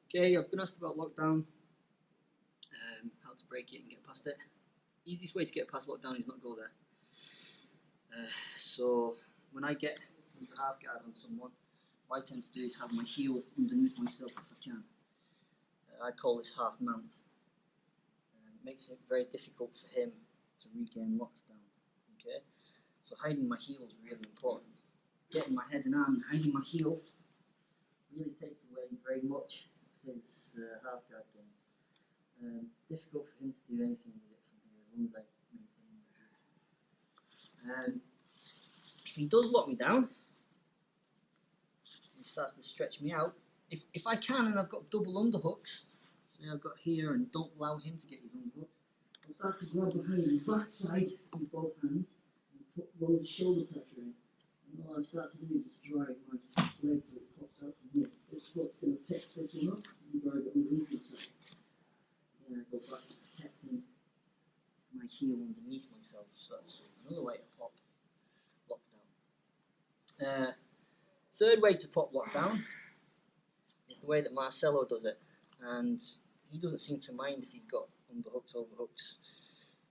Okay, I've been asked about lockdown, how to break it and get past it. Easiest way to get past lockdown is not go there. So when I get into half guard on someone, what I tend to do is have my heel underneath myself if I can. I call this half mount. It makes it very difficult for him to regain lockdown. Okay, so hiding my heel is really important. Getting my head and arm and hiding my heel really takes away very much of his half guard game. Difficult for him to do anything with it from here as long as I maintain my distance. If he does lock me down, he starts to stretch me out. If I can and I've got double underhooks, say I've got here and don't allow him to get his underhooks, I'll start to grab behind the backside with both hands and put loads of shoulder pressure in. And all I start to do is just drive my leg till it pops out from here. This foot's going to pick this one up and drive it underneath myself. Then I go back to protecting my heel underneath myself. So that's another way to pop lockdown. Third way to pop lockdown is the way that Marcelo does it, and he doesn't seem to mind if he's got underhooks, overhooks,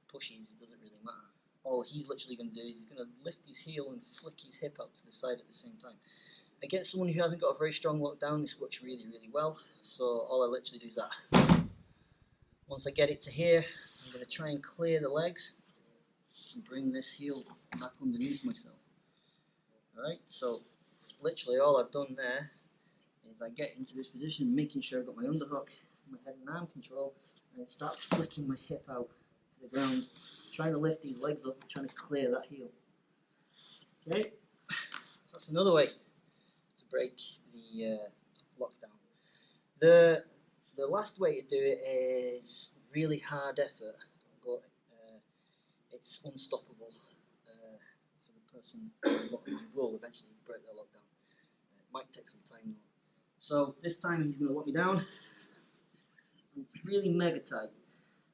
pushes. It doesn't really matter. All he's literally going to do is he's going to lift his heel and flick his hip out to the side at the same time. Against someone who hasn't got a very strong lockdown, this works really, really well. So all I literally do is that. Once I get it to here, I'm going to try and clear the legs and bring this heel back underneath myself. Alright, so literally all I've done there is I get into this position, making sure I've got my underhook, my head and arm control, and I start flicking my hip out to the ground, trying to lift these legs up and trying to clear that heel. Okay, so that's another way to break the lockdown. The last way to do it is really hard effort, but it's unstoppable for the person who will eventually break their lockdown. It might take some time though. So this time he's going to lock me down. It's really mega tight.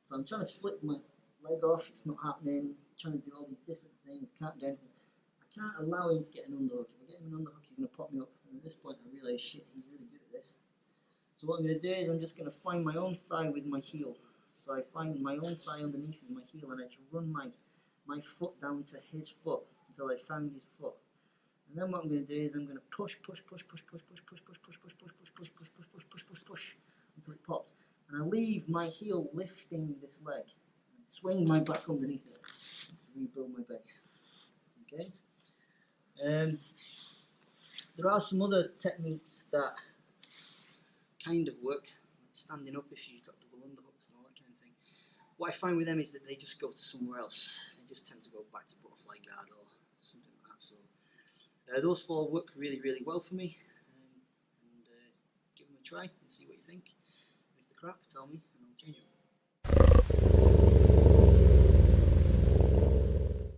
So I'm trying to flip my leg off, it's not happening. I'm trying to do all these different things, can't do anything. I can't allow him to get an underhook. If I get him an underhook, he's going to pop me up. And at this point I realise, shit, he's really good at this. So what I'm going to do is I'm just going to find my own thigh with my heel. So I find my own thigh underneath with my heel and I just run my foot down to his foot until I find his foot. And then what I'm going to do is I'm going to push until it pops. And I leave my heel lifting this leg and swing my back underneath it to rebuild my base. Okay. There are some other techniques that kind of work, like standing up if she's got double underhooks and all that kind of thing. What I find with them is that they just go to somewhere else. They just tend to go back to butterfly guard or something like that. So those four work really, really well for me. And give them a try and see what you think. If they're crap, tell me and I'll change them.